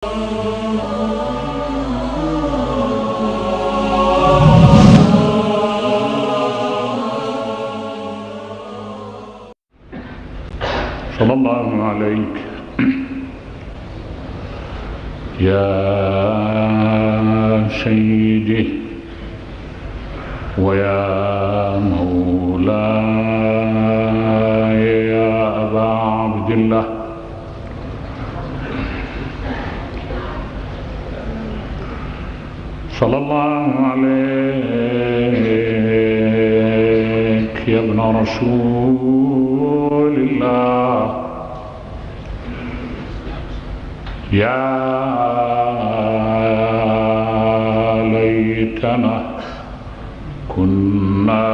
صلى الله عليك يا سيدي ويا مولاي يا أبا عبد الله، صلى الله عليك يا ابن رسول الله، يا ليتنا كنا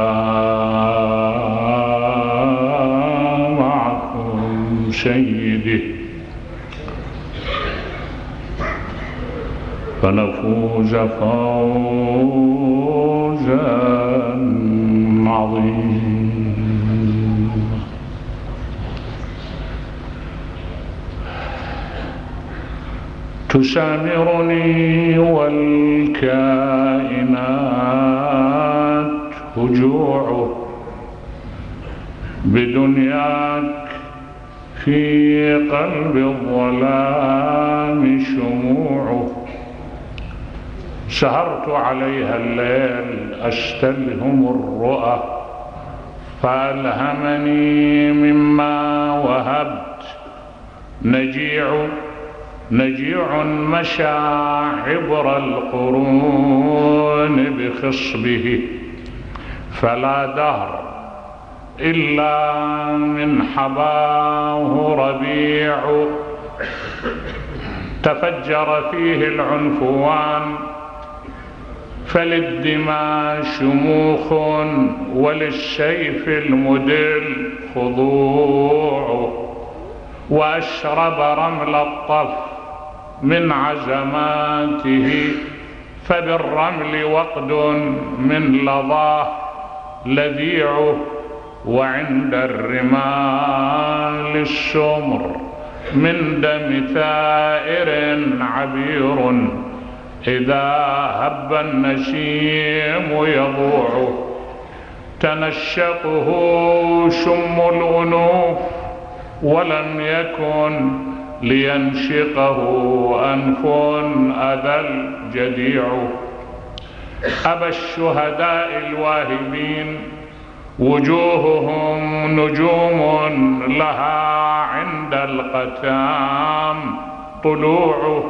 معكم سيدي فنفوز فوزا عظيما. تسامرني والكائنات هجوع، بدنياك في قلب الظلام شموع، سهرت عليها الليل أستلهم الرؤى، فألهمني مما وهبت نجيع مشى عبر القرون بخصبه، فلا دهر إلا من حباه ربيع، تفجر فيه العنفوان فللدماء شموخ، وللسيف المدل خضوع، وأشرب رمل الطف من عزماته، فبالرمل وقد من لظاه لذيع، وعند الرمال السمر من دم ثائر عبير، إذا هب النسيم يضوع، تنشقه شم الأنوف ولم يكن لينشقه أنف أذى الجديع، أبى الشهداء الواهبين وجوههم نجوم لها عند القتام طلوع،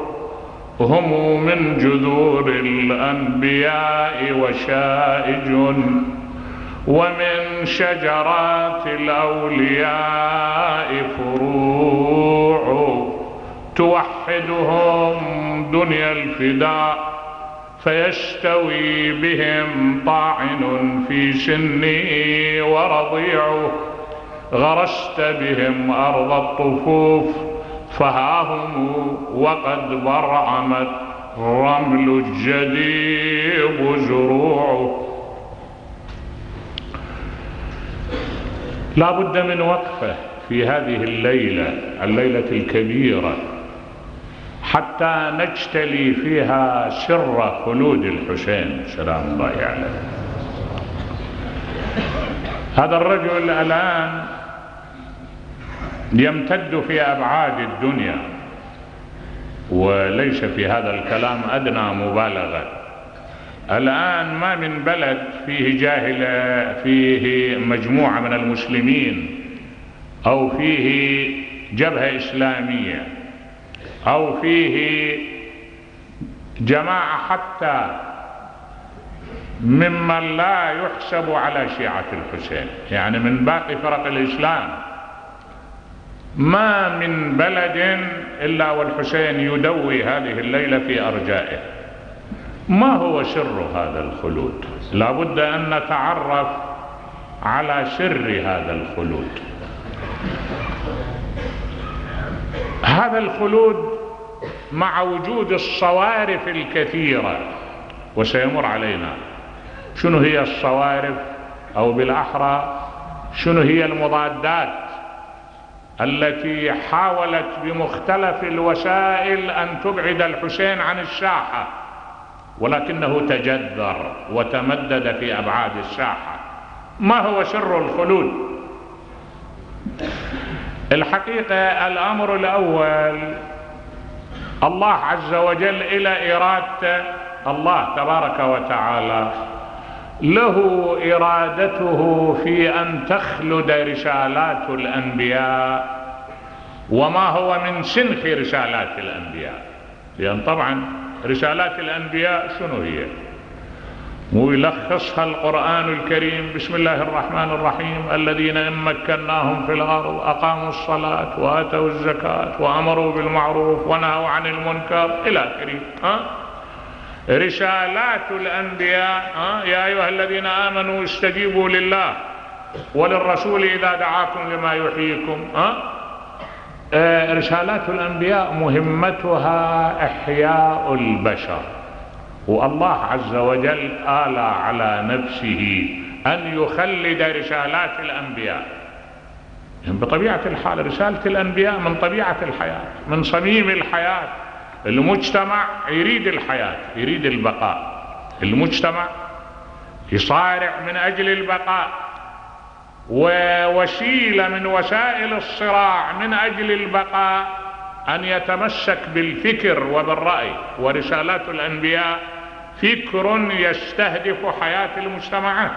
هم من جذور الأنبياء وشائج، ومن شجرات الأولياء فروع، توحدهم دنيا الفداء، فيستوي بهم طاعن في سني ورضيع، غرست بهم أرض الطفوف فهاهم وقد برعمت رمل الجديب زروع. لا بد من وقفة في هذه الليلة الكبيرة حتى نجتلي فيها سر خلود الحسين سلام الله عليه. هذا الرجل الآن يمتد في أبعاد الدنيا، وليس في هذا الكلام أدنى مبالغة. الآن ما من بلد فيه جاهلة، فيه مجموعة من المسلمين، أو فيه جبهة إسلامية، أو فيه جماعة حتى ممن لا يحسب على شيعة الحسين، يعني من باقي فرق الإسلام، ما من بلد إلا والحسين يدوي هذه الليلة في أرجائه. ما هو سر هذا الخلود؟ لا بد أن نتعرف على سر هذا الخلود. هذا الخلود مع وجود الصوارف الكثيرة، وسيمر علينا شنو هي الصوارف، أو بالأحرى شنو هي المضادات التي حاولت بمختلف الوسائل أن تبعد الحسين عن الساحة، ولكنه تجذر وتمدد في أبعاد الساحة. ما هو سر الخلود؟ الحقيقة الأمر الأول، الله عز وجل إلى إرادته، الله تبارك وتعالى له إرادته في أن تخلد رسالات الأنبياء وما هو من سنخ رسالات الأنبياء. لأن طبعا رسالات الأنبياء شنو هي؟ ويلخصها القرآن الكريم: بسم الله الرحمن الرحيم، الذين إن مكناهم في الأرض أقاموا الصلاة وآتوا الزكاة وأمروا بالمعروف ونهوا عن المنكر إلى آخره. رسالات الأنبياء: يا أيها الذين آمنوا استجيبوا لله وللرسول إذا دعاكم لما يحييكم. رسالات الأنبياء مهمتها إحياء البشر، والله عز وجل آلى على نفسه أن يخلد رسالات الأنبياء. يعني بطبيعة الحال رسالة الأنبياء من طبيعة الحياة، من صميم الحياة. المجتمع يريد الحياة، يريد البقاء، المجتمع يصارع من أجل البقاء، ووسيلة من وسائل الصراع من أجل البقاء أن يتمسك بالفكر وبالرأي. ورسالات الأنبياء فكر يستهدف حياة المجتمعات.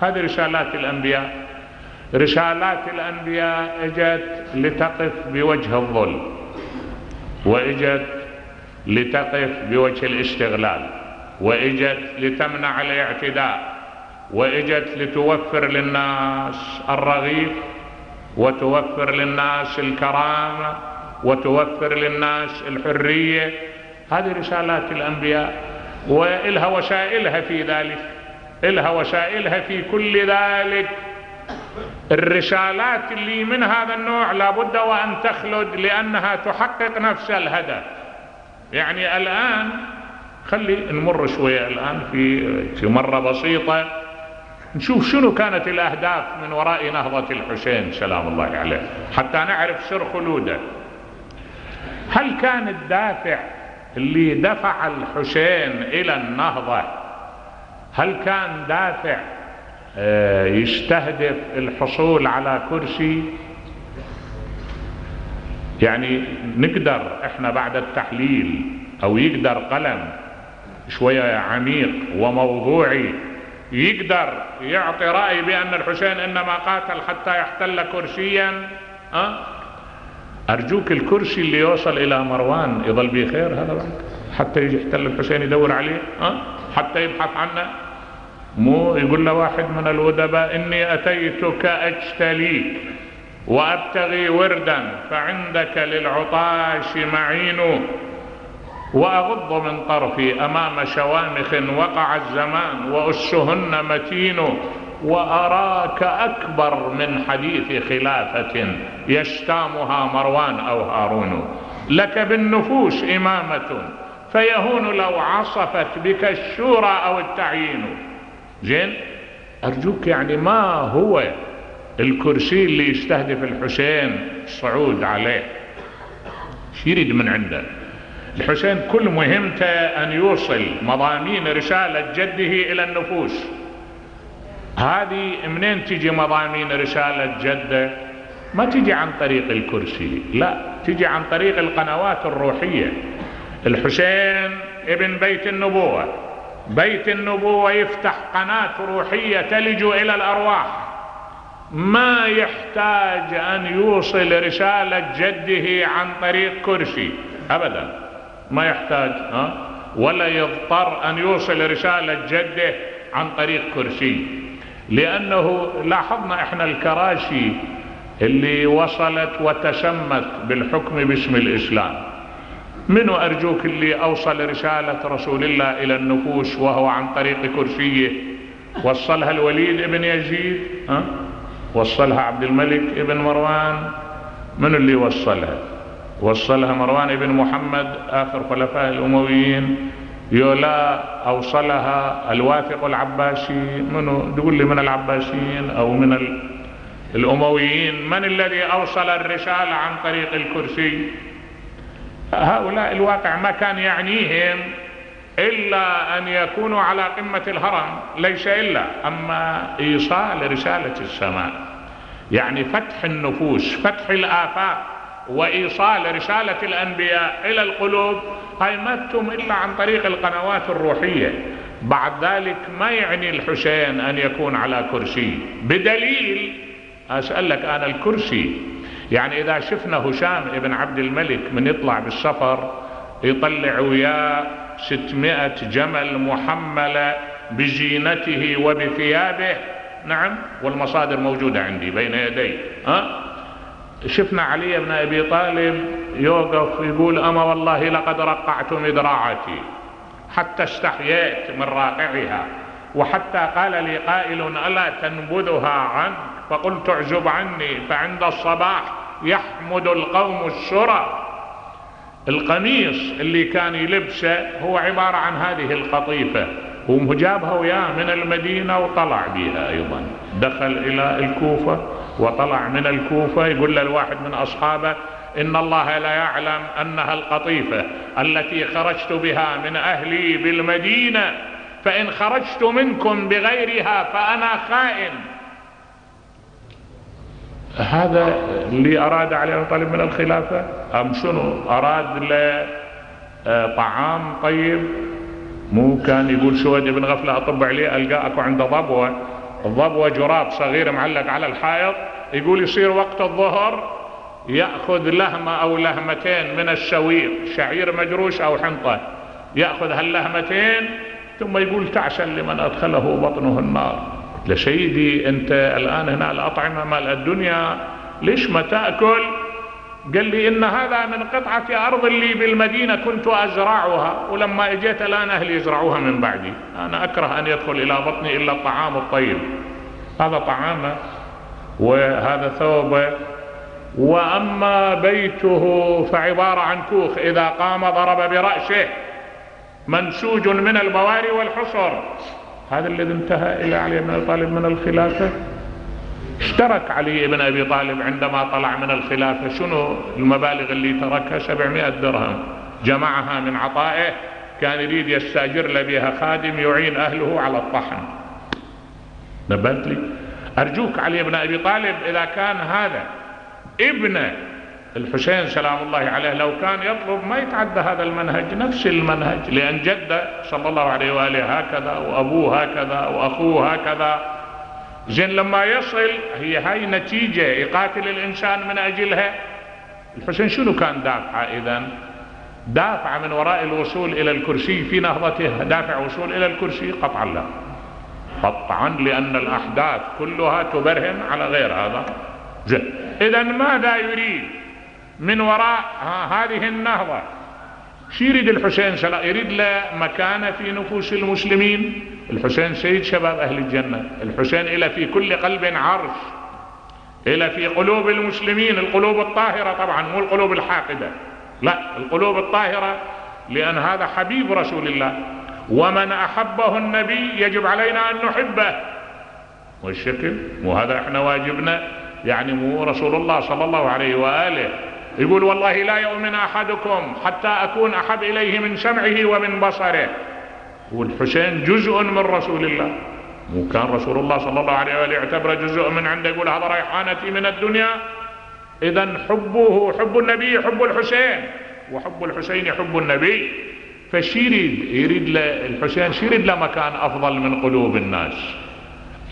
هذه رسالات الأنبياء. رسالات الأنبياء اجت لتقف بوجه الظلم، واجت لتقف بوجه الاستغلال، واجت لتمنع الاعتداء، واجت لتوفر للناس الرغيف، وتوفر للناس الكرامة، وتوفر للناس الحرية. هذه رسالات الأنبياء، وإلها وسائلها في ذلك، إلها وسائلها في كل ذلك. الرسالات اللي من هذا النوع لابد وأن تخلد، لأنها تحقق نفس الهدف. يعني الآن خلي نمر شوية الآن في مرة بسيطة نشوف شنو كانت الأهداف من وراء نهضة الحسين سلام الله عليه، حتى نعرف سر خلوده. هل كان الدافع اللي دفع الحسين إلى النهضة، هل كان دافع يستهدف الحصول على كرسي؟ يعني نقدر احنا بعد التحليل، او يقدر قلم شوية عميق وموضوعي يقدر يعطي رأي بأن الحسين إنما قاتل حتى يحتل كرسيا؟ أرجوك الكرسي اللي يوصل إلى مروان يظل بخير هذا بعد حتى يجي يحتل الحسين يدور عليه، حتى يبحث عنه. مو يقول له واحد من الأدباء: إني أتيتك أجتليك وأبتغي وردا فعندك للعطاش معين، وأغض من طرفي أمام شوامخ وقع الزمان وأسهن متين، وأراك أكبر من حديث خلافة يشتامها مروان أو هارون، لك بالنفوس إمامة فيهون لو عصفت بك الشورى أو التعيين. زين، أرجوك يعني ما هو الكرسي اللي يستهدف الحسين الصعود عليه؟ شو يريد من عنده الحسين؟ كل مهمته أن يوصل مضامين رسالة جده إلى النفوس. هذه منين تجي مضامين رسالة جده؟ ما تجي عن طريق الكرسي، لا، تجي عن طريق القنوات الروحية. الحسين ابن بيت النبوة، بيت النبوة يفتح قناة روحية تلج إلى الأرواح. ما يحتاج أن يوصل رسالة جده عن طريق كرسي أبدا، ما يحتاج، ولا يضطر أن يوصل رسالة جده عن طريق كرسي. لأنه لاحظنا احنا الكراسي اللي وصلت وتسمت بالحكم باسم الإسلام، منو أرجوك اللي أوصل رسالة رسول الله إلى النفوس وهو عن طريق كرسيه؟ وصلها الوليد ابن يزيد، وصلها عبد الملك ابن مروان. من اللي وصلها؟ وصلها مروان ابن محمد آخر خلفاء الأمويين. يولا أوصلها الواثق العباسي. منو تقول لي من العباسيين أو من الأمويين، من الذي أوصل الرسالة عن طريق الكرسي؟ هؤلاء الواقع ما كان يعنيهم إلا أن يكونوا على قمة الهرم، ليس إلا، أما إيصال رسالة السماء، يعني فتح النفوس، فتح الآفاق، وإيصال رسالة الأنبياء إلى القلوب، هاي ما تتم إلا عن طريق القنوات الروحية. بعد ذلك ما يعني الحسين أن يكون على كرسي، بدليل أسألك أنا الكرسي، يعني إذا شفنا هشام ابن عبد الملك من يطلع بالسفر يطلع وياه 600 جمل محملة بزينته وبثيابه، نعم، والمصادر موجودة عندي بين يدي، شفنا علي بن أبي طالب يوقف يقول أما والله لقد رقعت مدراعتي حتى استحييت من راقعها، وحتى قال لي قائل ألا تنبذها عنك، فقلت اعزب عني فعند الصباح يحمد القوم السرى. القميص اللي كان يلبسه هو عبارة عن هذه القطيفة، وجابها وياه من المدينة وطلع بها أيضا، دخل إلى الكوفة وطلع من الكوفة، يقول للواحد من أصحابه إن الله لا يعلم أنها القطيفة التي خرجت بها من أهلي بالمدينة، فإن خرجت منكم بغيرها فأنا خائن. هذا اللي أراد علي بن طالب من الخلافة أم شنو؟ أراد له طعام طيب؟ مو كان يقول سويد بن غفلة أطب عليه ألقى أكو عنده ضبوة جراب صغير معلق على الحائط، يقول يصير وقت الظهر يأخذ لهمة أو لهمتين من الشويق، شعير مجروش أو حنطة، يأخذ هاللهمتين ثم يقول تعسا لمن أدخله بطنه النار. لسيدي أنت الآن هنا الأطعمة مال الدنيا ليش ما تأكل؟ قال لي إن هذا من قطعة أرض لي بالمدينة كنت أزرعها، ولما اجيت الآن أهلي يزرعوها من بعدي، أنا أكره أن يدخل إلى بطني إلا الطعام الطيب. هذا طعامه وهذا ثوبه، وأما بيته فعبارة عن كوخ إذا قام ضرب برأسه منسوج من البواري والحصر. هذا الذي انتهى إلى علي بن أبي طالب من الخلافة. اشترك علي بن أبي طالب عندما طلع من الخلافة، شنو المبالغ اللي تركها؟ 700 درهم جمعها من عطائه، كان يريد يستأجر له بها خادم يعين أهله على الطحن. نبهت لي؟ أرجوك علي بن أبي طالب إذا كان هذا ابن الحسين سلام الله عليه لو كان يطلب ما يتعدى هذا المنهج، نفس المنهج، لأن جده صلى الله عليه وآله هكذا، وأبوه هكذا، وأخوه هكذا. زين لما يصل هي هاي نتيجة يقاتل الإنسان من أجلها. الحسين شنو كان دافعه إذن؟ دافع من وراء الوصول إلى الكرسي في نهضته، دافع وصول إلى الكرسي قطعا لا، قطعا، لأن الأحداث كلها تبرهن على غير هذا. زين إذن ماذا يريد من وراء هذه النهضة؟ شو يريد الحسين؟ يريد له مكانة في نفوس المسلمين. الحسين سيد شباب أهل الجنة، الحسين إلى في كل قلب عرش، إلى في قلوب المسلمين، القلوب الطاهرة طبعا، مو القلوب الحاقدة، لا، القلوب الطاهرة، لأن هذا حبيب رسول الله، ومن أحبه النبي يجب علينا أن نحبه. والشكل وهذا احنا واجبنا، يعني مو رسول الله صلى الله عليه وآله يقول والله لا يؤمن أحدكم حتى أكون أحب إليه من سمعه ومن بصره. والحسين جزء من رسول الله، مو كان رسول الله صلى الله عليه وآله يعتبر جزء من عنده، يقول هذا ريحانتي من الدنيا. إذن حبه حب النبي حب الحسين، وحب الحسين حب النبي. يريد الحسين يريد له مكان أفضل من قلوب الناس،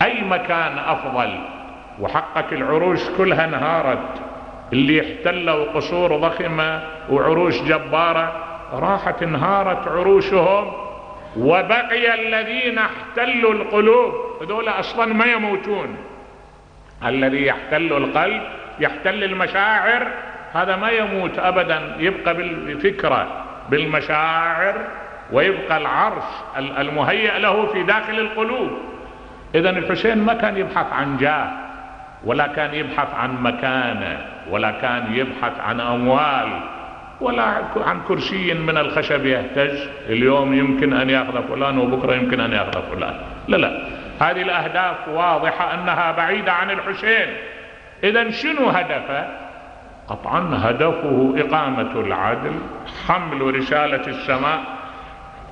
أي مكان أفضل. وحقك العروش كلها انهارت، اللي احتلوا قصور ضخمة وعروش جبارة راحت انهارت عروشهم، وبقي الذين احتلوا القلوب، هذول أصلا ما يموتون. الذي يحتل القلب يحتل المشاعر، هذا ما يموت أبدا، يبقى بالفكرة بالمشاعر، ويبقى العرش المهيأ له في داخل القلوب. إذن الحسين ما كان يبحث عن جاه، ولا كان يبحث عن مكانة، ولا كان يبحث عن أموال، ولا عن كرسي من الخشب يهتز، اليوم يمكن أن يأخذ فلان وبكرة يمكن أن يأخذ فلان. لا، هذه الأهداف واضحة أنها بعيدة عن الحسين إذن شنو هدفه؟ قطعا هدفه إقامة العدل، حمل رسالة السماء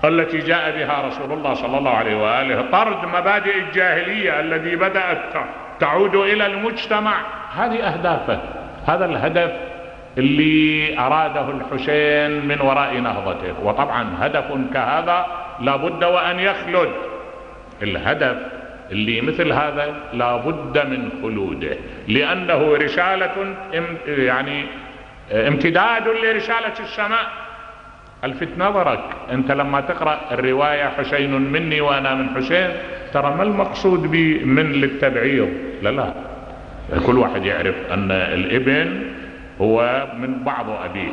التي جاء بها رسول الله صلى الله عليه وآله، طرد مبادئ الجاهلية التي بدأت تعود إلى المجتمع. هذه أهدافه، هذا الهدف اللي أراده الحسين من وراء نهضته. وطبعا هدف كهذا لابد وأن يخلد، الهدف اللي مثل هذا لابد من خلوده، لأنه رسالة يعني امتداد لرسالة السماء. الفت نظرك أنت لما تقرأ الرواية حسين مني وأنا من حسين، ترى ما المقصود من للتبعيض، لا، كل واحد يعرف أن الابن هو من بعض أبيه،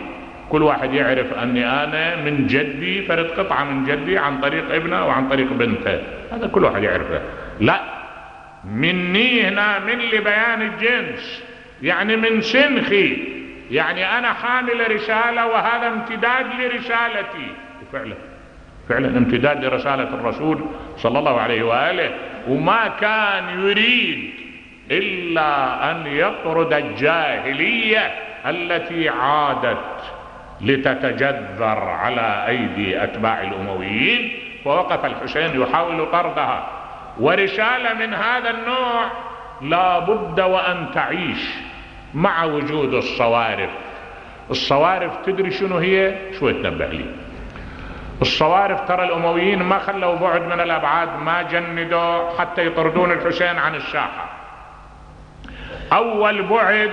كل واحد يعرف أني أنا من جدي فرد قطعة من جدي عن طريق ابنه وعن طريق بنته، هذا كل واحد يعرفه. لا، مني هنا من لبيان الجنس، يعني من سنخي، يعني أنا حامل رسالة وهذا امتداد لرسالتي. فعلا امتداد لرسالة الرسول صلى الله عليه وآله، وما كان يريد إلا أن يطرد الجاهلية التي عادت لتتجذر على أيدي أتباع الأمويين، فوقف الحسين يحاول طردها. ورسالة من هذا النوع لا بد وأن تعيش مع وجود الصوارف. الصوارف تدري شنو هي؟ شوي تنبه لي. الصوارف ترى الأمويين ما خلوا بعد من الأبعاد، ما جندوا حتى يطردون الحسين عن الساحة. أول بعد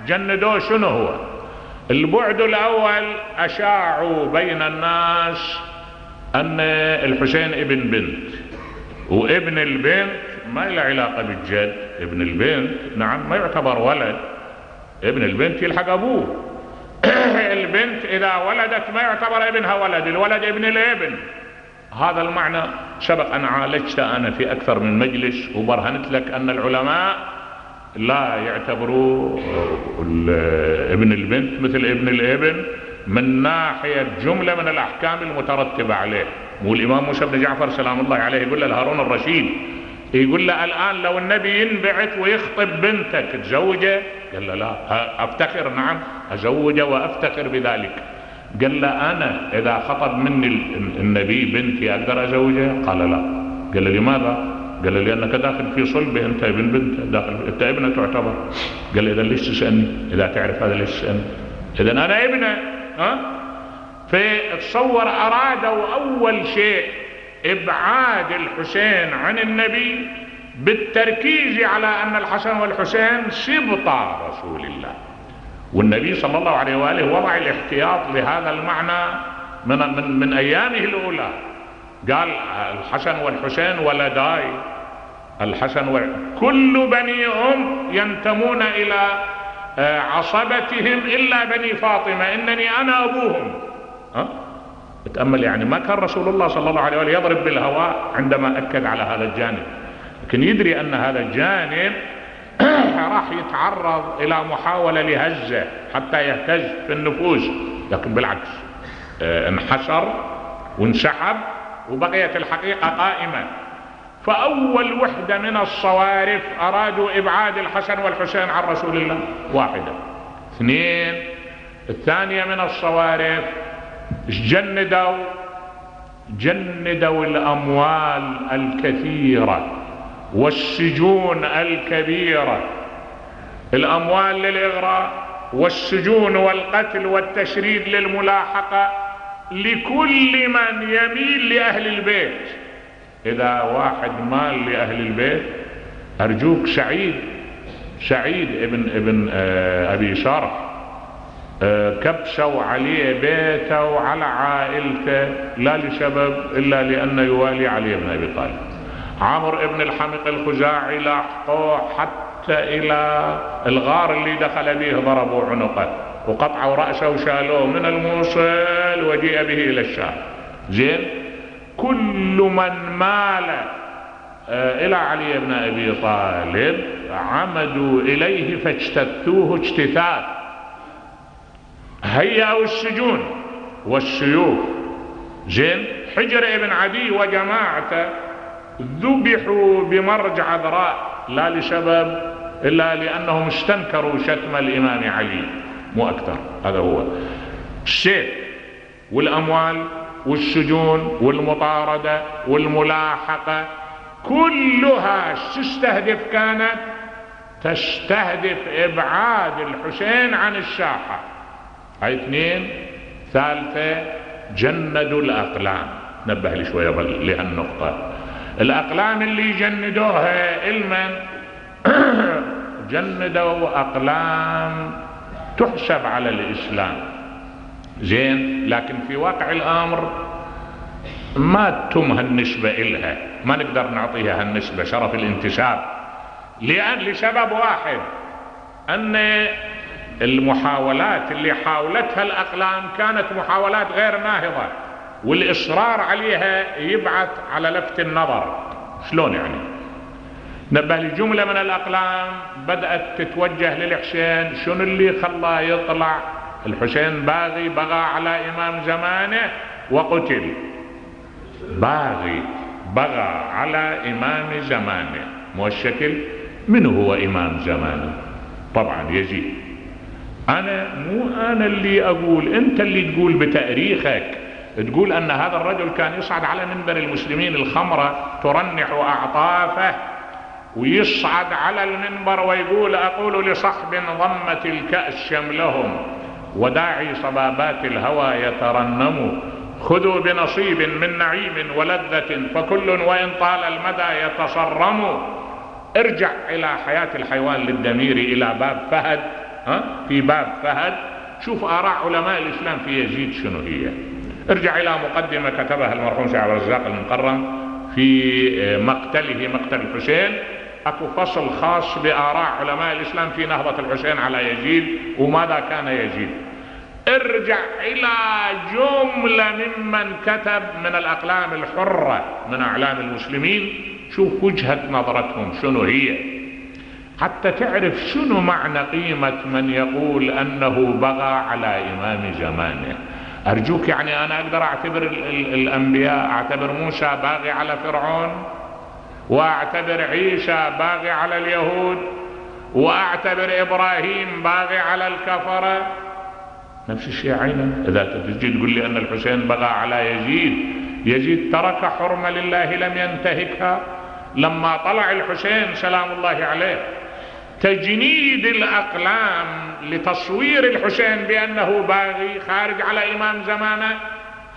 جندوه شنو هو؟ البعد الأول أشاعوا بين الناس أن الحسين ابن بنت، وابن البنت ما له علاقة بالجد، ابن البنت نعم ما يعتبر ولد، ابن البنت يلحق أبوه. البنت إذا ولدت ما يعتبر ابنها ولد، الولد ابن الابن. هذا المعنى سبق أن عالجته أنا في أكثر من مجلس، وبرهنت لك أن العلماء لا يعتبروا ابن البنت مثل ابن الابن من ناحية جملة من الأحكام المترتبة عليه. والإمام موسى بن جعفر سلام الله عليه يقول له هارون الرشيد، يقول له الآن لو النبي ينبعث ويخطب بنتك تزوجه؟ قال له لا، أفتخر، نعم أزوجه وأفتخر بذلك. قال له أنا إذا خطب مني النبي بنتي أقدر أزوجها؟ قال لا. قال له لماذا؟ قال له لأنك داخل في صلبه، أنت ابن بنته، داخل أنت ابنه تعتبر. قال له إذا ليش تسألني؟ إذا تعرف هذا ليش تسألني؟ إذا أنا ابنه. فتصور أرادوا أول شيء إبعاد الحسين عن النبي بالتركيز على أن الحسن والحسين سبطا رسول الله، والنبي صلى الله عليه وآله وضع الاحتياط لهذا المعنى من أيامه الأولى. قال الحسن والحسين ولداي، الحسن كل بني ينتمون إلى عصبتهم إلا بني فاطمة، إنني أنا أبوهم. تأمل، يعني ما كان رسول الله صلى الله عليه وآله يضرب بالهواء عندما أكد على هذا الجانب، لكن يدري أن هذا الجانب راح يتعرض إلى محاولة لهزه حتى يهتز في النفوس، لكن بالعكس انحسر وانسحب وبقيت الحقيقة قائمة. فأول وحدة من الصوارف أرادوا إبعاد الحسن والحسين عن رسول الله، واحدة. اثنين، الثانية من الصوارف جندوا الأموال الكثيرة والسجون الكبيرة، الأموال للإغراء والسجون والقتل والتشريد للملاحقة لكل من يميل لأهل البيت. إذا واحد مال لأهل البيت أرجوك، سعيد ابن أبي شرح كبسوا عليه بيته وعلى عائلته لا لسبب إلا لأن يوالي علي بن أبي طالب. عمرو ابن الحمق الخزاعي لاحقوه حتى إلى الغار اللي دخل به، ضربوا عنقه وقطعوا رأسه وشالوه من الموصل وجيء به إلى الشام. زين، كل من مال إلى علي بن أبي طالب عمدوا إليه فاجتثوه اجتثاث، هيئوا السجون والسيوف. زين، حجر ابن عدي وجماعته ذبحوا بمرج عذراء لا لسبب إلا لأنهم استنكروا شتم الإمام علي، مو أكثر. هذا هو السيف والأموال والسجون والمطاردة والملاحقة كلها تستهدف، كانت تستهدف إبعاد الحسين عن الساحة. هاي اثنين. ثالثة، جندوا الأقلام. نبه لي شوية لهالنقطة. الأقلام اللي جندوها المن جندوا أقلام تحسب على الإسلام، زين، لكن في واقع الأمر ما تم هالنسبة إلها، ما نقدر نعطيها هالنسبة شرف الانتساب، لسبب واحد، أن المحاولات اللي حاولتها الأقلام كانت محاولات غير ناهضة، والإصرار عليها يبعث على لفت النظر. شلون يعني؟ نبه لي جملة من الأقلام بدأت تتوجه للحسين. شنو اللي خلاه يطلع؟ الحسين باغي، بغى على إمام زمانه وقتل. باغي، بغى على إمام زمانه، مو الشكل. من هو إمام زمانه؟ طبعا يزيد. مو أنا اللي أقول، أنت اللي تقول بتاريخك، تقول أن هذا الرجل كان يصعد على منبر المسلمين، الخمرة ترنح أعطافه، ويصعد على المنبر ويقول: أقول لصحب ضمت الكأس شملهم وداعي صبابات الهوى يترنم، خذوا بنصيب من نعيم ولذة فكل وإن طال المدى يتصرم. ارجع إلى حياة الحيوان للدمير إلى باب فهد، في باب فهد، شوف آراء علماء الإسلام في يزيد شنو هي. ارجع إلى مقدمة كتبها المرحوم سيد عبد الرزاق المقرم في مقتله، مقتل الحسين، اكو فصل خاص بآراء علماء الإسلام في نهضة الحسين على يزيد وماذا كان يزيد. ارجع إلى جملة ممن كتب من الأقلام الحرة من أعلام المسلمين، شوف وجهة نظرتهم شنو هي، حتى تعرف شنو معنى قيمة من يقول أنه بغى على إمام زمانه. أرجوك، يعني أنا أقدر أعتبر الأنبياء، أعتبر موسى باغي على فرعون، وأعتبر عيسى باغي على اليهود، وأعتبر إبراهيم باغي على الكفرة. نفس الشيء عينا. إذا تجي تقول لي أن الحسين بغى على يزيد، يزيد ترك حرمة لله لم ينتهكها. لما طلع الحسين سلام الله عليه تجنيد الأقلام لتصوير الحسين بأنه باغي خارج على إمام زمانه،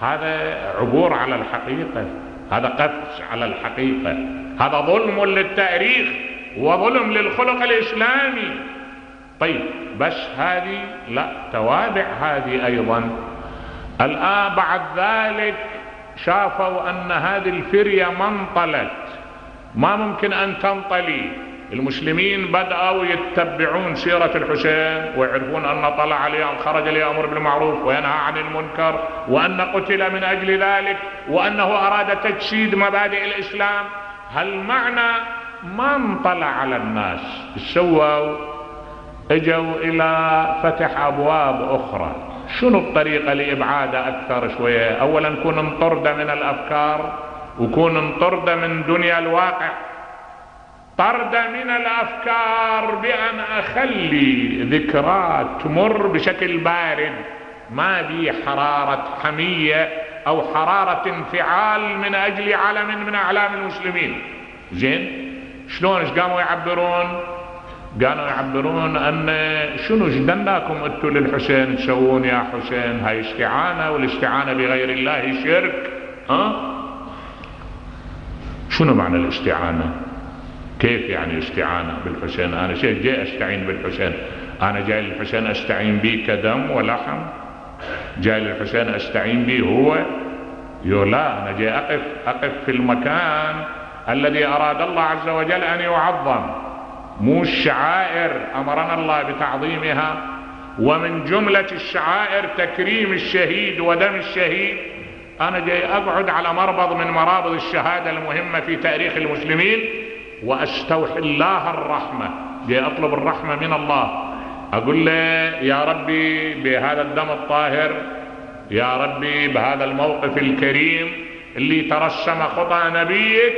هذا عبور على الحقيقة، هذا قفز على الحقيقة، هذا ظلم للتاريخ وظلم للخلق الإسلامي. طيب بس هذه لا، توابع هذه أيضا. الآن بعد ذلك شافوا أن هذه الفرية ما انطلت، ما ممكن أن تنطلي. المسلمين بدأوا يتبعون سيرة الحسين ويعرفون أن طلع عليه، خرج ليأمر بالمعروف وينهى عن المنكر، وأن قتل من أجل ذلك، وأنه أراد تجسيد مبادئ الإسلام. هل معنى ما انطلع على الناس؟ سووا، اجوا إلى فتح أبواب أخرى. شنو الطريقة لإبعاده أكثر شوية؟ أولا نكون انطرد من الأفكار، وكون انطرد من دنيا الواقع. طرد من الأفكار بأن أخلي ذكرات تمر بشكل بارد، ما بي حرارة حمية أو حرارة انفعال من أجل علم من أعلام المسلمين. زين، شلون ايش قاموا يعبرون؟ قالوا يعبرون أن شنو جدناكم انتوا للحسين تسوون يا حسين؟ هاي استعانة، والاستعانة بغير الله شرك. شنو معنى الاستعانة؟ كيف يعني استعانة بالحسين؟ أنا شيء جاي أستعين بالحسين؟ أنا جاي للحسين أستعين به كدم ولحم؟ جاي للحسين أستعين به هو؟ لا، أنا جاي أقف في المكان الذي أراد الله عز وجل أن يعظم، مو الشعائر أمرنا الله بتعظيمها، ومن جملة الشعائر تكريم الشهيد ودم الشهيد. أنا جاي أقعد على مربض من مرابض الشهادة المهمة في تاريخ المسلمين وأستوحي الله الرحمة، جاي أطلب الرحمة من الله، أقول له يا ربي بهذا الدم الطاهر، يا ربي بهذا الموقف الكريم اللي ترسم خطى نبيك،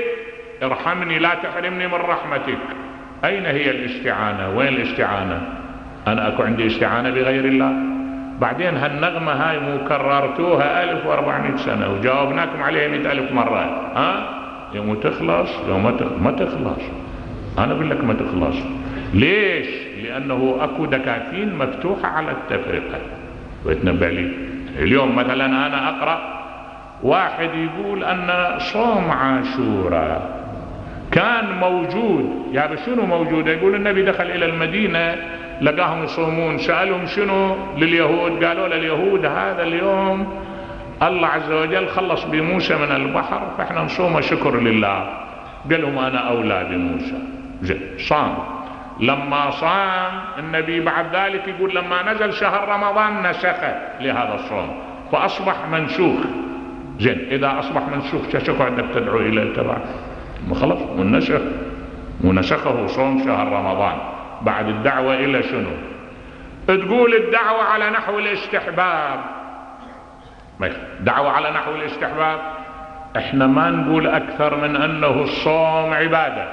ارحمني لا تحرمني من رحمتك. أين هي الاستعانة؟ وين الاستعانة؟ أنا أكو عندي استعانة بغير الله؟ بعدين هالنغمة هاي مكررتوها 1400 سنة وجاوبناكم عليها 100,000 مرة. يوم تخلص يوم ما تخلص. أنا أقول لك ما تخلص. ليش؟ لأنه أكو دكاكين مفتوحة على التفرقة. ويتنبأ لي اليوم مثلا أنا أقرأ واحد يقول أن صوم عاشوراء كان موجود. يا شنو موجود؟ يقول النبي دخل إلى المدينة لقاهم يصومون، سألهم شنو لليهود؟ قالوا لليهود هذا اليوم الله عز وجل خلص بموسى من البحر فإحنا نصوم شكر لله. قال لهم أنا أولى بموسى. صام. لما صام النبي بعد ذلك يقول لما نزل شهر رمضان نسخ لهذا الصوم فأصبح منسوخ. زين، إذا أصبح منسوخ شو عندك تدعو إلى التبع؟ خلاص ونسخه صوم شهر رمضان. بعد الدعوة إلى شنو؟ تقول الدعوة على نحو الاستحباب. دعوة على نحو الاستحباب. احنا ما نقول أكثر من أنه الصوم عبادة.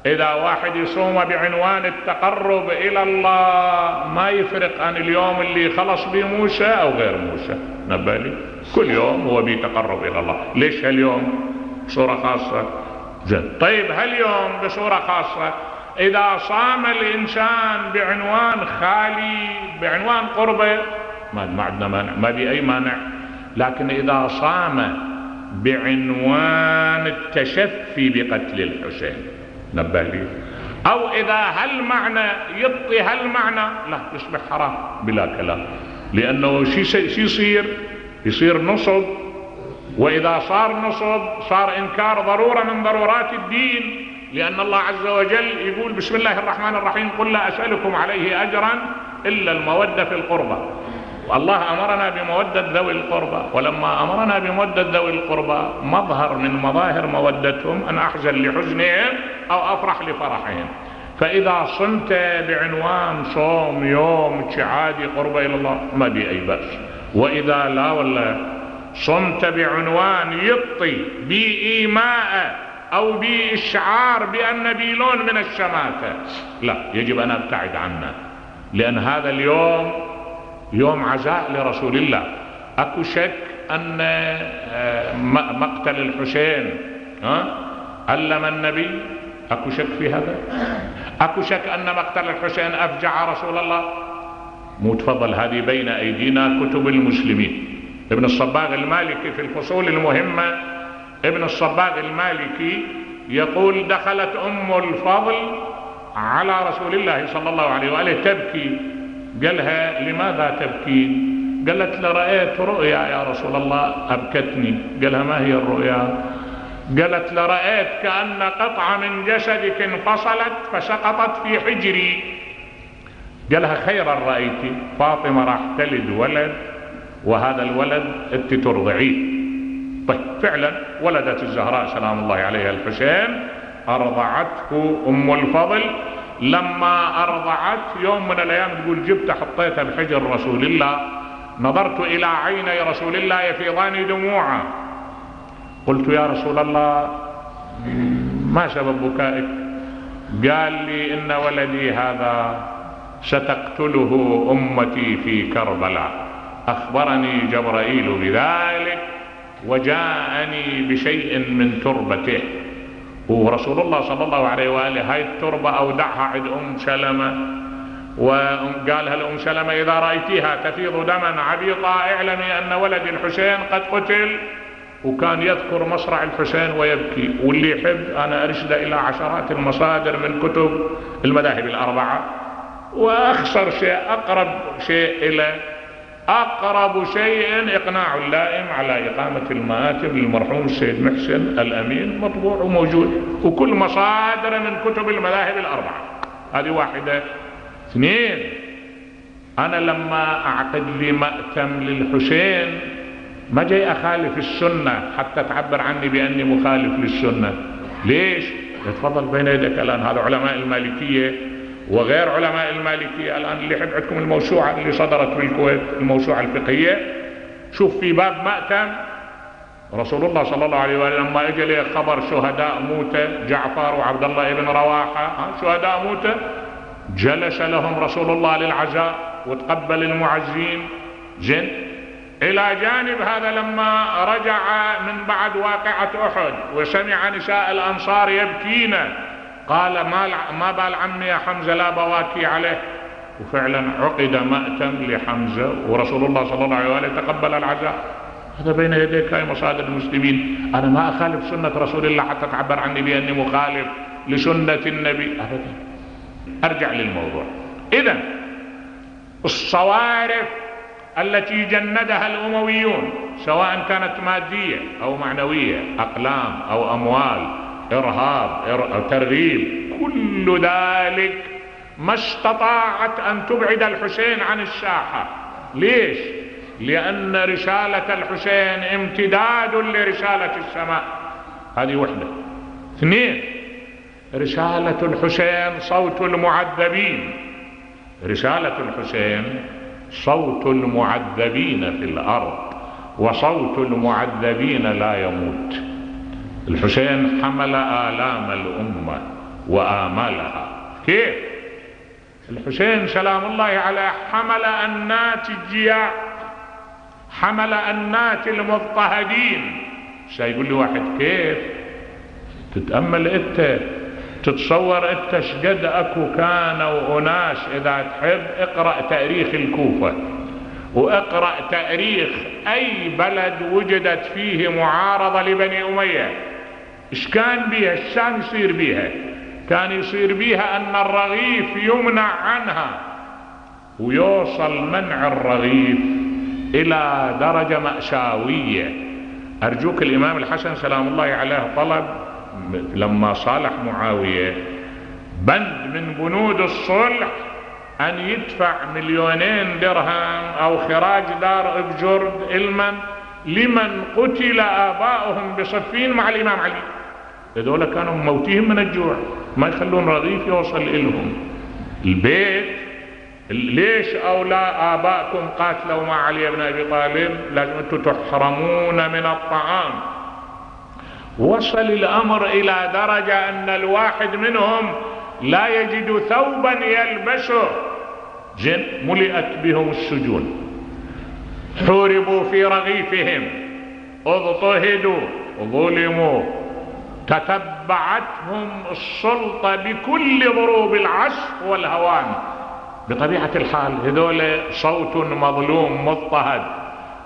إذا واحد يصوم بعنوان التقرب إلى الله ما يفرق عن اليوم اللي خلص به موسى أو غير موسى. نبالي كل يوم هو بيتقرب إلى الله. ليش هاليوم بصورة خاصة؟ زين، طيب هاليوم بصورة خاصة إذا صام الإنسان بعنوان خالي بعنوان قربة ما عندنا مانع، ما بي أي مانع. لكن إذا صام بعنوان التشفي بقتل الحسين نبالي أو إذا هالمعنى يبطي هالمعنى لا يصبح حرام بلا كلام. لأنه شي يصير نصب، وإذا صار نصب صار إنكار ضرورة من ضرورات الدين. لأن الله عز وجل يقول بسم الله الرحمن الرحيم قل لا أسألكم عليه أجرا إلا المودة في القربى. والله أمرنا بمودة ذوي القربى، ولما أمرنا بمودة ذوي القربى مظهر من مظاهر مودتهم أن أحزن لحزنهم أو أفرح لفرحهم. فإذا صمت بعنوان صوم يوم شعادي قربة إلى الله ما بي أي بأس. وإذا لا ولا صمت بعنوان يبطي بإيماء أو بإشعار بأن بيلون من الشماتة لا، يجب أن أبتعد عنه. لأن هذا اليوم يوم عزاء لرسول الله. أكو شك أن مقتل الحسين علم النبي؟ أكو شك في هذا؟ أكو شك أن مقتل الحسين أفجع رسول الله؟ مو تفضل هذه بين أيدينا كتب المسلمين. ابن الصباغ المالكي في الفصول المهمة، ابن الصباغ المالكي يقول دخلت أم الفضل على رسول الله صلى الله عليه وآله تبكي. قالها لماذا تبكين؟ قالت لرأيت رؤيا يا رسول الله أبكتني. قالها ما هي الرؤيا؟ قالت لرأيت كأن قطعة من جسدك انفصلت فسقطت في حجري. قالها خيرا رأيتي، فاطمة راح تلد ولد وهذا الولد انت ترضعيه. طيب فعلا ولدت الزهراء سلام الله عليها الحسين، أرضعته أم الفضل. لما أرضعت يوم من الأيام تقول جبت حطيتها بحجر رسول الله، نظرت إلى عيني رسول الله يفيضان دموعا. قلت يا رسول الله ما سبب بكائك؟ قال لي إن ولدي هذا ستقتله أمتي في كربلاء، أخبرني جبرائيل بذلك وجاءني بشيء من تربته. ورسول الله صلى الله عليه وآله هاي التربة أودعها عند أم سلمة، وقالها لأم سلمة إذا رأيتيها تفيض دما عبيطا اعلمي أن ولد الحسين قد قتل. وكان يذكر مصرع الحسين ويبكي. واللي يحب أنا أرشد إلى عشرات المصادر من كتب المذاهب الأربعة. وأخسر شيء أقرب شيء إقناع اللائم على إقامة المآتم للمرحوم السيد محسن الأمين، مطبوع وموجود، وكل مصادر من كتب المذاهب الأربعة. هذه واحدة. اثنين، أنا لما أعقد لي مأتم للحسين ما جاي أخالف السنة حتى تعبر عني بأني مخالف للسنة. ليش؟ يتفضل بين يدك الآن. هذا علماء المالكية وغير علماء المالكية الآن اللي يحب عندكم الموسوعة اللي صدرت بالكويت، الموسوعة الفقهية، شوف في باب مأتم رسول الله صلى الله عليه وآله لما اجى له خبر شهداء موتى جعفر وعبد الله بن رواحة شهداء موتى، جلس لهم رسول الله للعزاء وتقبل المعزين. إلى جانب هذا لما رجع من بعد واقعة أحد وسمع نساء الأنصار يبكين قال ما بال عمي يا حمزة لا بواكي عليه، وفعلا عقد مأتم لحمزة ورسول الله صلى الله عليه وآله تقبل العزاء. هذا بين يديك هاي مصادر المسلمين. أنا ما أخالف سنة رسول الله حتى تعبر عني بأني مخالف لسنة النبي أبدا. أرجع للموضوع. إذن الصوارف التي جندها الأمويون سواء كانت مادية أو معنوية، أقلام أو أموال، إرهاب أو ترغيب، كل ذلك ما استطاعت أن تبعد الحسين عن الساحة. ليش؟ لأن رسالة الحسين امتداد لرسالة السماء. هذه وحدة. اثنين، رسالة الحسين صوت المعذبين. رسالة الحسين صوت المعذبين في الأرض، وصوت المعذبين لا يموت. الحسين حمل آلام الأمة وآمالها. كيف؟ الحسين سلام الله عليه حمل أنات الجياع، حمل أنات المضطهدين. سيقول لي واحد كيف؟ تتأمل انت، تتصور انت شقد اكو كانوا اناس. اذا تحب اقرأ تاريخ الكوفة واقرأ تاريخ اي بلد وجدت فيه معارضة لبني امية. ايش كان بيها؟ ايش كان يصير بيها؟ كان يصير بيها ان الرغيف يمنع عنها، ويوصل منع الرغيف الى درجة مأساوية. ارجوك الامام الحسن سلام الله عليه طلب لما صالح معاوية بند من بنود الصلح ان يدفع 2,000,000 درهم او خراج دار بجرد لمن قتل اباؤهم بصفين مع الامام علي. هذول كانوا موتيهم من الجوع، ما يخلون رغيف يوصل لهم البيت. ليش أولى آبائكم قاتلوا مع علي بن أبي طالب؟ لازم أنتم تحرمون من الطعام. وصل الأمر إلى درجة أن الواحد منهم لا يجد ثوبا يلبسه. ملئت بهم السجون، حوربوا في رغيفهم، اضطهدوا، ظلموا، تتبعتهم السلطة بكل ضروب العسف والهوان. بطبيعة الحال هذول صوت مظلوم مضطهد.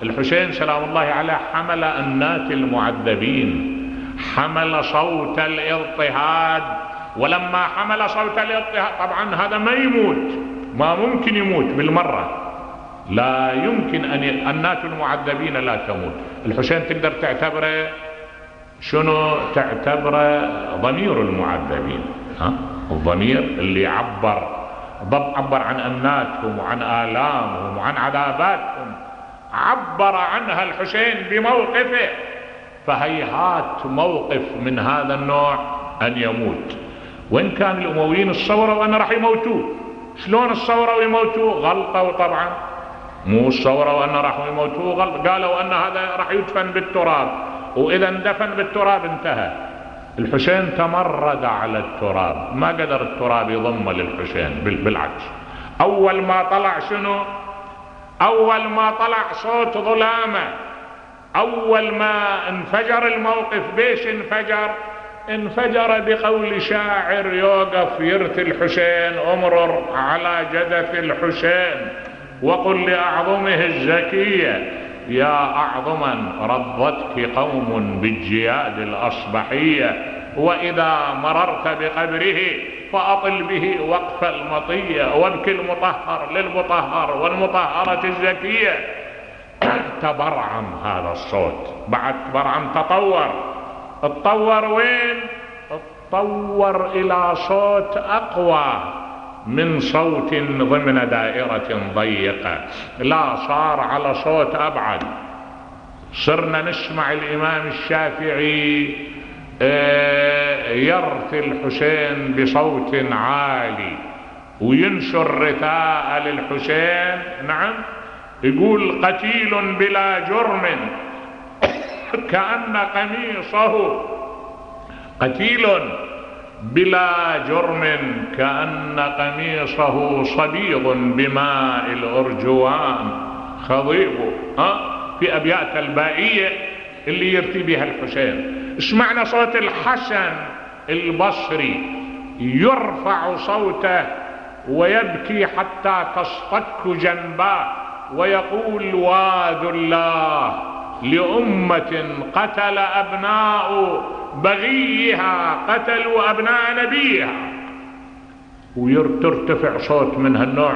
الحسين سلام الله عليه حمل أنات المعذبين، حمل صوت الاضطهاد. ولما حمل صوت الاضطهاد طبعا هذا ما يموت، ما ممكن يموت بالمرة، لا يمكن أن أنات المعذبين لا تموت. الحسين تقدر تعتبره شنو؟ تعتبره ضمير المعذبين. الضمير اللي عبر عن أناتهم وعن آلامهم وعن عذاباتهم، عبر عنها الحسين بموقفه. فهيهات موقف من هذا النوع أن يموت. وإن كان الأمويين الصوروا أن راح يموتوه. شلون الصوروا ويموتوه؟ غلطوا طبعا، مو الصوروا أن راح يموتوه، غلط. قالوا أن هذا راح يدفن بالتراب، وإذا اندفن بالتراب انتهى. الحسين تمرد على التراب، ما قدر التراب يضم للحسين، بالعكس. أول ما طلع شنو؟ أول ما طلع صوت ظلامة، أول ما انفجر الموقف بيش انفجر بقول شاعر يوقف يرثي الحسين: أمرر على جدث الحسين وقل لأعظمه الزكية يا أعظما رضتك قوم بالجياد الأصبحية، وإذا مررت بقبره فأطل به وقف المطية، وابكي المطهر للمطهر والمطهرة الزكية. تبرعم هذا الصوت. بعد تبرعم اتطور وين؟ اتطور إلى صوت أقوى من صوت ضمن دائرة ضيقة، لا صار على صوت أبعد. صرنا نسمع الإمام الشافعي يرثي الحسين بصوت عالي وينشر رثاء للحسين. نعم، يقول: قتيل بلا جرم كأن قميصه قتيل بلا جرم، كأن قميصه صبيغ بماء الأرجوان خضيب. في أبيات البائية اللي يرثي بها الحسين. اسمعنا صوت الحسن البصري يرفع صوته ويبكي حتى تصطك جنباه ويقول: واذ الله لأمة قتل أبناء بغيها قتلوا أبناء نبيها. وترتفع صوت من هالنوع،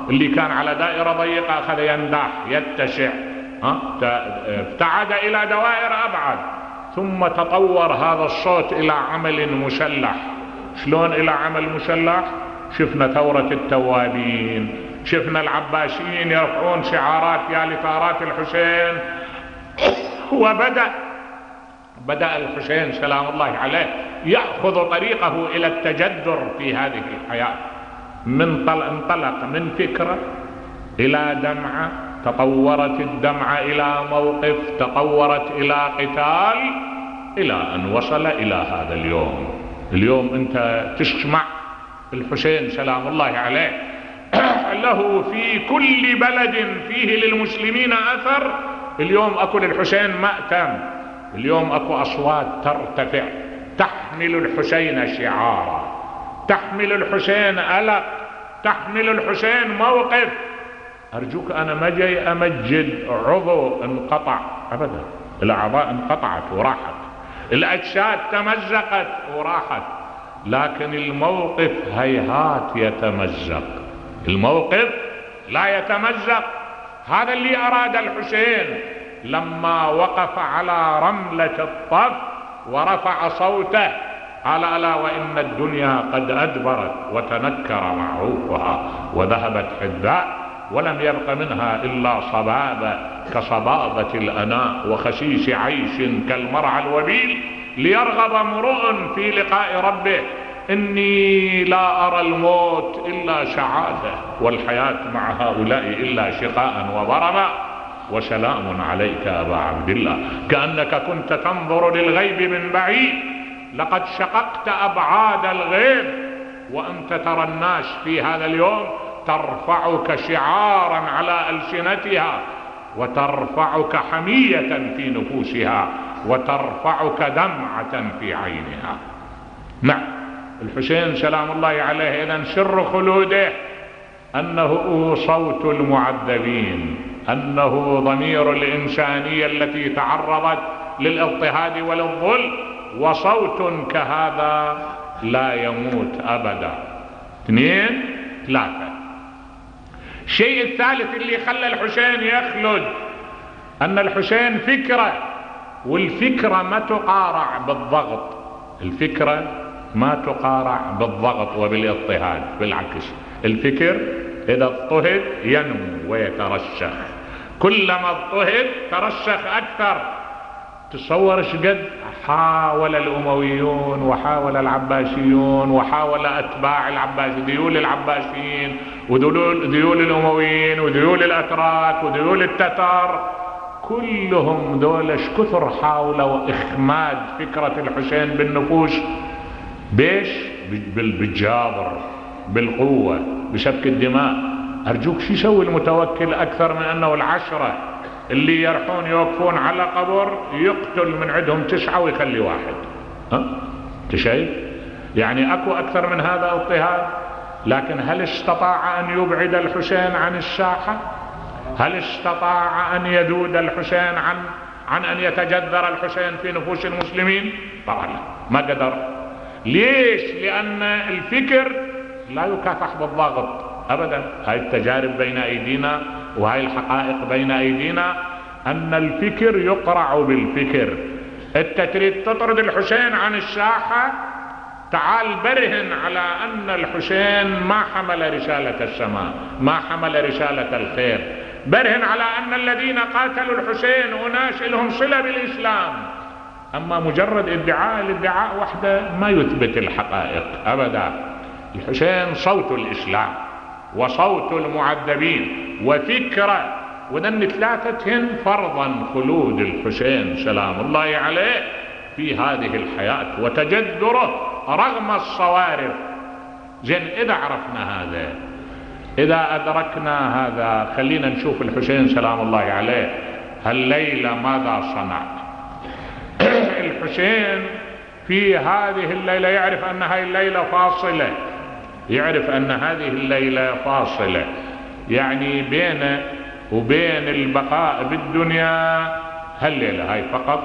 اللي كان على دائرة ضيقة أخذ ينداح يتسع، ابتعد إلى دوائر أبعد، ثم تطور هذا الصوت إلى عمل مسلح. شلون إلى عمل مسلح؟ شفنا ثورة التوابين، شفنا العباسيين يرفعون شعارات يا لثارات الحسين. بدأ الحسين سلام الله عليه يأخذ طريقه إلى التجذر في هذه الحياة. انطلق من فكرة إلى دمعة، تطورت الدمعة إلى موقف، تطورت إلى قتال، إلى أن وصل إلى هذا اليوم. اليوم أنت تسمع الحسين سلام الله عليه له في كل بلد فيه للمسلمين أثر. اليوم أكو للحسين مأتم، اليوم أكو أصوات ترتفع تحمل الحسين شعارا، تحمل الحسين ألق، تحمل الحسين موقف. أرجوك، أنا ما جاي أمجد عضو انقطع أبدا، الأعضاء انقطعت وراحت، الأجساد تمزقت وراحت، لكن الموقف هيهات يتمزق، الموقف لا يتمزق. هذا اللي أراد الحسين لما وقف على رملة الطف ورفع صوته قال: ألا وإن الدنيا قد أدبرت وتنكر معروفها وذهبت حذاء ولم يبق منها إلا صبابة كصبابة الأناء وخسيس عيش كالمرعى الوبيل ليرغب امرؤ في لقاء ربه. إني لا أرى الموت إلا سعادة والحياة مع هؤلاء إلا شقاء وبرما. وسلام عليك أبا عبد الله، كأنك كنت تنظر للغيب من بعيد، لقد شققت أبعاد الغيب وأنت ترى الناس في هذا اليوم ترفعك شعارا على ألسنتها، وترفعك حمية في نفوسها، وترفعك دمعة في عينها. نعم، الحسين سلام الله عليه إذن سر خلوده أنه صوت المعذبين، أنه ضمير الإنسانية التي تعرضت للاضطهاد وللظلم، وصوت كهذا لا يموت أبدا. 2 3. الشيء الثالث اللي خلى الحسين يخلد أن الحسين فكرة، والفكرة ما تقارع بالضغط، الفكرة ما تقارع بالضغط وبالاضطهاد، بالعكس الفكر إذا اضطهد ينمو ويترسخ، كلما اضطهد ترسخ أكثر. تصور شقد حاول الأمويون وحاول العباسيون وحاول أتباع العباسيين، ذيول العباسيين وذيول الأمويين وذيول الأتراك وذيول التتار، كلهم دول كثر حاولوا إخماد فكرة الحسين بالنفوس. بيش؟ بالجابر، بالقوة، بسفك الدماء. أرجوك شو يسوي المتوكل أكثر من أنه 10 اللي يرحون يوقفون على قبر يقتل من عندهم 9 ويخلي 1؟ تشايف؟ يعني أكو أكثر من هذا اضطهاد؟ لكن هل استطاع أن يبعد الحسين عن الساحة؟ هل استطاع أن يذود الحسين عن أن يتجذر الحسين في نفوس المسلمين؟ طبعا ما قدر. ليش؟ لأن الفكر لا يكافح بالضغط أبدا. هاي التجارب بين أيدينا وهاي الحقائق بين أيدينا، أن الفكر يقرع بالفكر. أنت تريد تطرد الحسين عن الساحة، تعال برهن على أن الحسين ما حمل رسالة السماء، ما حمل رسالة الخير. برهن على أن الذين قاتلوا الحسين أناس لهم صلة بالإسلام. أما مجرد الادعاء وحده ما يثبت الحقائق أبدا. الحسين صوت الإسلام وصوت المعذبين وفكرة وذن ثلاثتهن فرضا خلود الحسين سلام الله عليه في هذه الحياة وتجذره رغم الصوارف. زين، إذا عرفنا هذا، إذا أدركنا هذا، خلينا نشوف الحسين سلام الله عليه هالليلة ماذا صنع. الحسين في هذه الليلة يعرف أن هذه الليلة فاصلة، يعرف أن هذه الليلة فاصلة، يعني بينه وبين البقاء بالدنيا هالليلة هاي فقط،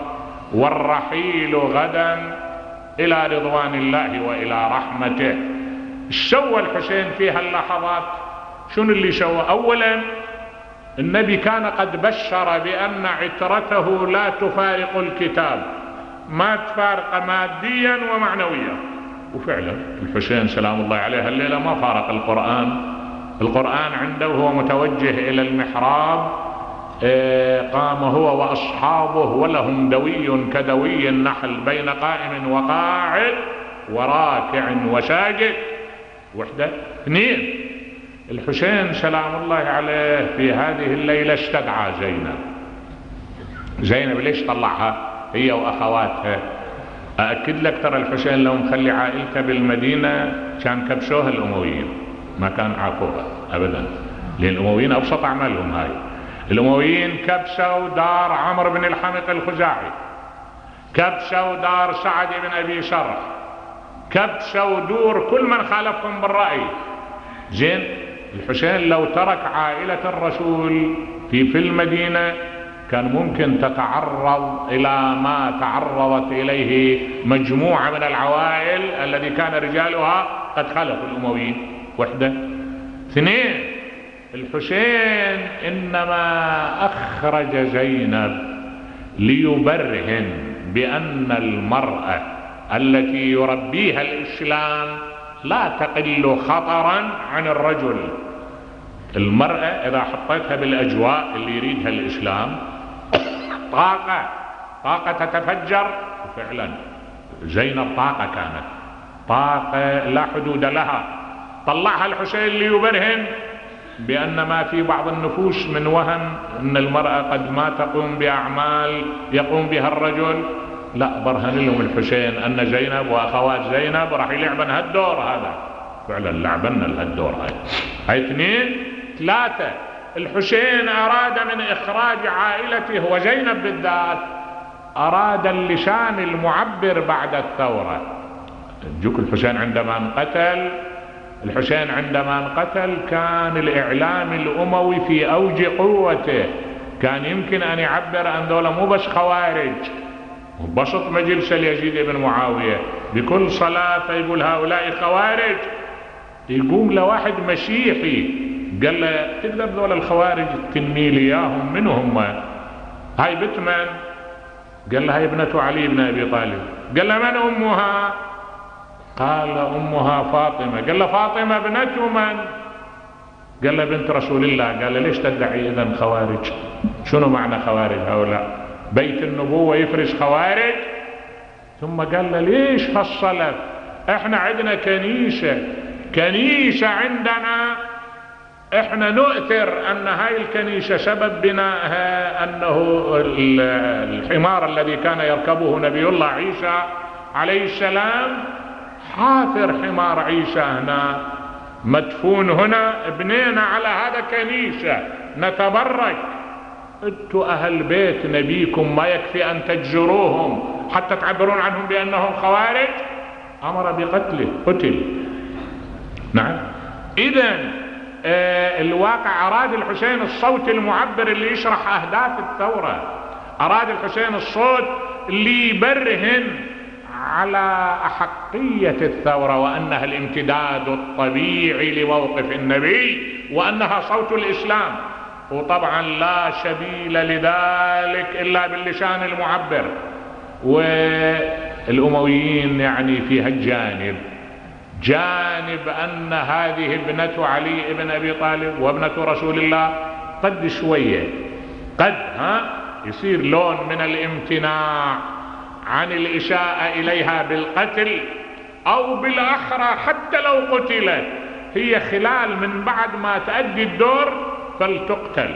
والرحيل غدا إلى رضوان الله وإلى رحمته. ايش سوى الحسين في هاللحظات؟ شنو اللي سوى؟ أولا النبي كان قد بشر بأن عترته لا تفارق الكتاب، ما تفارق ماديا ومعنويا، وفعلا الحسين سلام الله عليه الليلة ما فارق القرآن. القرآن عنده وهو متوجه إلى المحراب، قام هو وأصحابه ولهم دوي كدوي النحل بين قائم وقاعد وراكع وساجد. وحدة. اثنين، الحسين سلام الله عليه في هذه الليلة استدعى زينب. زينب ليش طلعها هي وأخواتها؟ أأكد لك ترى الحسين لو مخلي عائلته بالمدينة كان كبسوها الأمويين، ما كان عاقوها أبدا، لأن الأمويين أبسط أعمالهم هاي. الأمويين كبسوا دار عمرو بن الحمق الخزاعي، كبسوا دار سعد بن أبي شرح، كبسوا دور كل من خالفهم بالرأي. زين، الحسين لو ترك عائلة الرسول في المدينة كان ممكن تتعرض إلى ما تعرضت إليه مجموعة من العوائل الذي كان رجالها قد خالفوا الأمويين. وحدة. اثنين، الحسين إنما أخرج زينب ليبرهن بأن المرأة التي يربيها الإسلام لا تقل خطرا عن الرجل. المرأة إذا حطيتها بالأجواء اللي يريدها الإسلام طاقة تتفجر. فعلا زينب طاقة كانت، طاقة لا حدود لها. طلعها الحسين ليبرهن بأن ما في بعض النفوس من وهم أن المرأة قد ما تقوم بأعمال يقوم بها الرجل. لا، برهن لهم الحسين أن زينب وأخوات زينب راح يلعبن هالدور هذا. فعلا لعبن هالدور هاي. اثنين. ثلاثة، الحسين أراد من إخراج عائلته وزينب بالذات، أراد اللسان المعبر بعد الثورة. جوك الحسين عندما انقتل، الحسين عندما انقتل كان الإعلام الأموي في أوج قوته، كان يمكن أن يعبر أن ذولا مو بس خوارج. بسط مجلس يزيد بن معاوية بكل صلاة فيقول هؤلاء خوارج. يقوم لواحد مسيحي قال له تقدر ذولا الخوارج تنمي لي اياهم؟ من هم؟ هاي بنت من؟ قال له هاي ابنة علي بن ابي طالب. قال له من امها؟ قال امها فاطمة. قال له فاطمة ابنة من؟ قال له بنت رسول الله. قال له ليش تدعي اذا خوارج؟ شنو معنى خوارج هؤلاء؟ بيت النبوة يفرز خوارج؟ ثم قال له ليش فصلت؟ احنا عندنا كنيسة عندنا، احنا نؤثر ان هاي الكنيسة سبب بنائها انه الحمار الذي كان يركبه نبي الله عيسى عليه السلام حافر حمار عيسى هنا مدفون هنا، بنينا على هذا كنيسة نتبرك. انتوا اهل بيت نبيكم ما يكفي ان تجروهم حتى تعبرون عنهم بانهم خوارج؟ امر بقتله، قتل. نعم. اذن الواقع اراد الحسين الصوت المعبر اللي يشرح اهداف الثورة، اراد الحسين الصوت اللي يبرهن على احقية الثورة وانها الامتداد الطبيعي لموقف النبي وانها صوت الاسلام. وطبعا لا سبيل لذلك الا باللسان المعبر. والامويين يعني في هالجانب جانب ان هذه ابنة علي بن ابي طالب وابنة رسول الله قد شوية قد يصير لون من الامتناع عن الإساءة إليها بالقتل، أو بالأخرى حتى لو قتلت هي خلال من بعد ما تأدي الدور فلتقتل.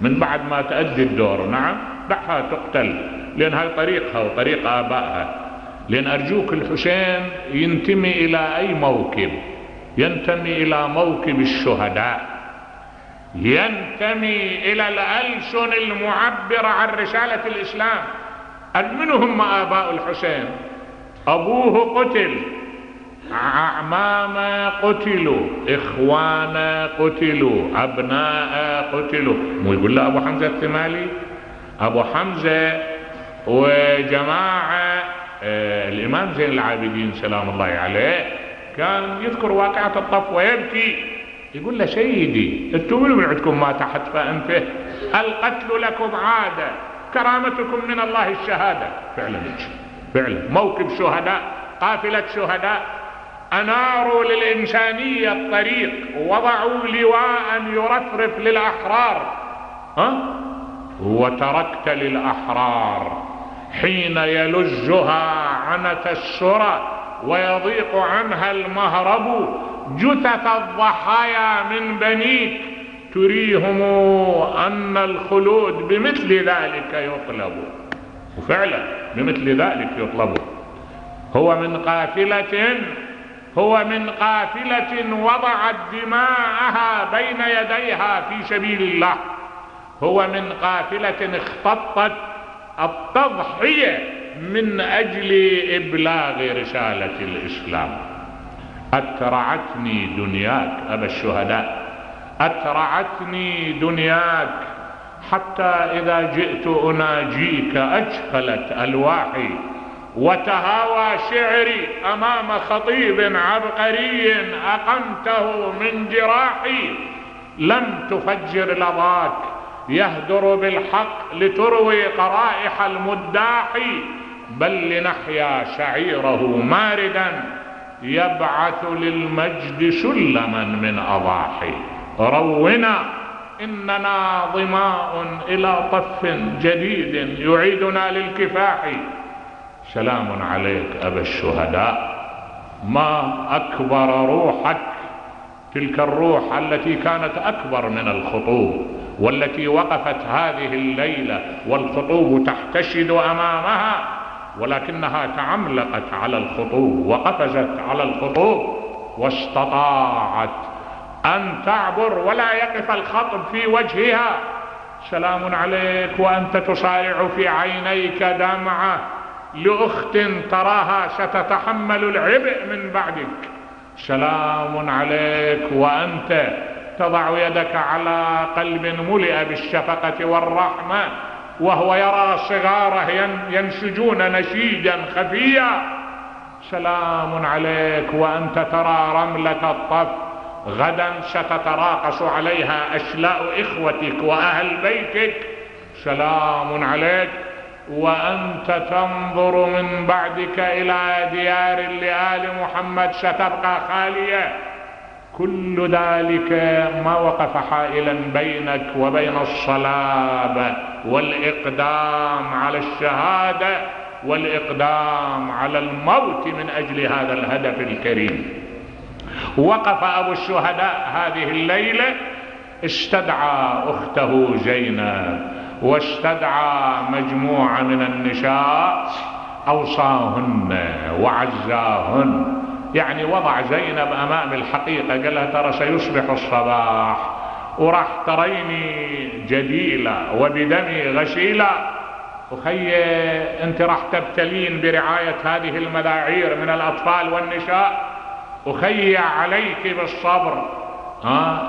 من بعد ما تأدي الدور. نعم، دعها تقتل، لأن هاي طريقها وطريق آبائها. لأن أرجوك الحسين ينتمي إلى أي موكب؟ ينتمي إلى موكب الشهداء، ينتمي إلى الألسن المعبرة عن رسالة الإسلام. من هم آباء الحسين؟ أبوه قتل، أعمامه قتلوا، إخوانه قتلوا، أبناء قتلوا. مو يقول له أبو حمزة الثمالي؟ أبو حمزة وجماعة الإمام زين العابدين سلام الله عليه كان يذكر واقعة الطف ويبكي، يقول له سيدي انتم من عندكم ما تحت فأنفه، القتل لكم عادة، كرامتكم من الله الشهادة. فعلا موكب شهداء، قافلة شهداء، أناروا للإنسانية الطريق، وضعوا لواء يرفرف للأحرار. وتركت للأحرار حين يلجها عنة السرى ويضيق عنها المهرب جثث الضحايا من بنيك، تريهم أن الخلود بمثل ذلك يطلب. وفعلا بمثل ذلك يطلب. هو من قافلة وضعت دماءها بين يديها في سبيل الله. هو من قافلة اختطت التضحية من أجل إبلاغ رسالة الإسلام. أترعتني دنياك أبا الشهداء، أترعتني دنياك، حتى إذا جئت أناجيك أجفلت ألواحي، وتهاوى شعري أمام خطيب عبقري أقمته من جراحي. لم تفجر لظاك يهدر بالحق لتروي قرائح المداحي، بل لنحيا شعيره ماردا يبعث للمجد سلما من أضاحي. رونا إننا ظماء إلى طف جديد يعيدنا للكفاح. سلام عليك أبا الشهداء، ما أكبر روحك، تلك الروح التي كانت أكبر من الخطوب، والتي وقفت هذه الليلة والخطوب تحتشد أمامها، ولكنها تعملقت على الخطوب وقفزت على الخطوب واستطاعت أن تعبر ولا يقف الخطب في وجهها. سلام عليك وأنت تصارع في عينيك دمعة لأخت تراها ستتحمل العبء من بعدك. سلام عليك وأنت تضع يدك على قلب ملئ بالشفقة والرحمة وهو يرى صغاره ينسجون نسيجا خفيا. سلام عليك وأنت ترى رملة الطف غدا ستتراقص عليها أشلاء إخوتك وأهل بيتك. سلام عليك وأنت تنظر من بعدك إلى ديار لآل محمد ستبقى خالية. كل ذلك ما وقف حائلا بينك وبين الصلابة والإقدام على الشهادة والإقدام على الموت من أجل هذا الهدف الكريم. وقف أبو الشهداء هذه الليلة، استدعى أخته زينب واستدعى مجموعة من النساء، أوصاهن وعزاهن، يعني وضع زينب أمام الحقيقة، قال لها ترى سيصبح الصباح وراح تريني جديلة وبدمي غسيلة، وخي انت راح تبتلين برعاية هذه المذاعير من الأطفال والنساء، وخي عليك بالصبر،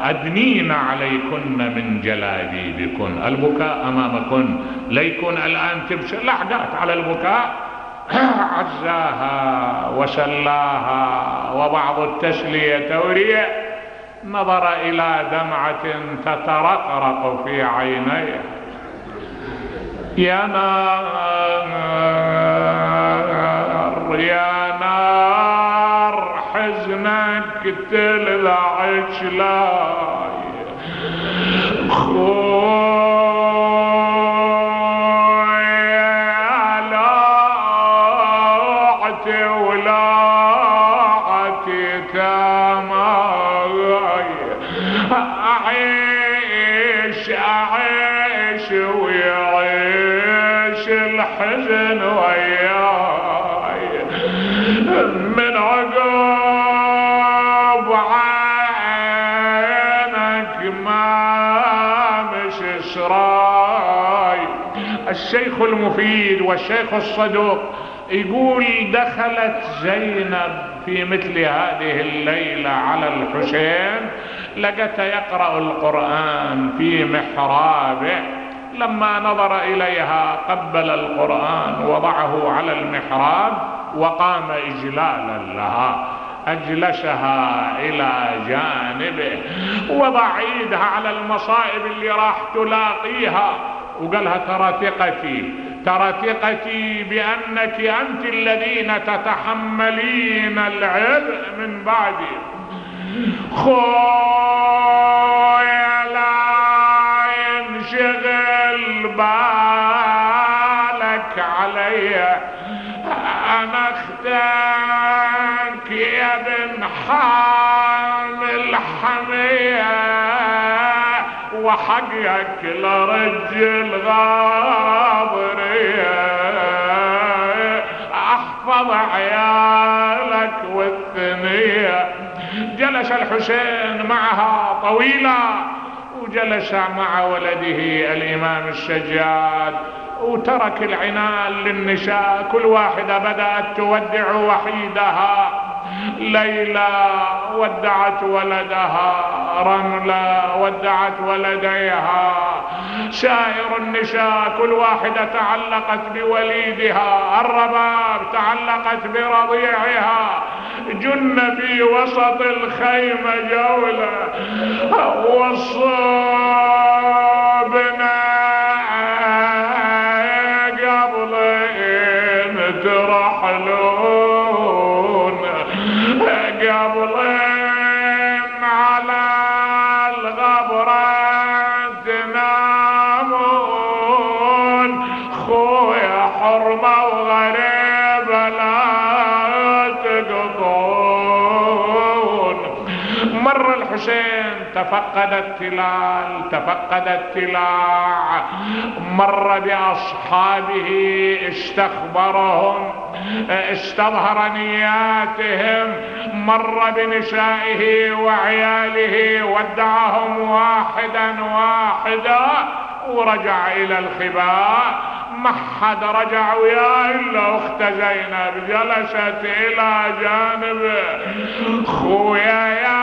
أدنين عليكن من جلابيبكن، البكاء أمامكن ليكن الآن تبشر لحظات على البكاء. عزاها وسلاها، وبعض التسلية تورية، نظر إلى دمعة تترقرق في عينيه. يا نار يا نار حزنك تلذع شلاي، أعيش الشيخ المفيد والشيخ الصدوق يقول دخلت زينب في مثل هذه الليلة على الحسين، لقته يقرأ القرآن في محرابه. لما نظر إليها قبل القرآن وضعه على المحراب وقام إجلالا لها، أجلسها إلى جانبه، وضع ايدها على المصائب اللي راح تلاقيها، وقالها ترى ثقتي بأنك أنت الذين تتحملين العبء من بعدي. خويا لا ينشغل بالك علي، أنا أختك يا ابن حامل حمية، وحقك لرجل غاضرية، احفظ عيالك والثنية. جلس الحسين معها طويلا، وجلس مع ولده الإمام السجاد، وترك العنان للنساء، كل واحدة بدأت تودع وحيدها. ليلى ودعت ولدها، رملة ودعت ولديها، سائر النساء كل واحدة تعلقت بوليدها، الرباب تعلقت برضيعها. جن في وسط الخيمة جولة، وصابنا قبل ان ترحلون، قبل على الغبرة تنامون. خويا حرمة وغريب لا تقطون. مر الحسين تفقد التلاع، مر بأصحابه استخبرهم، استظهر نياتهم، مر بنسائه وعياله، ودعهم واحدا ورجع إلى الخباء. ما حد رجع وياه إلا أخت زينب، جلست إلى جانبه. خويا يا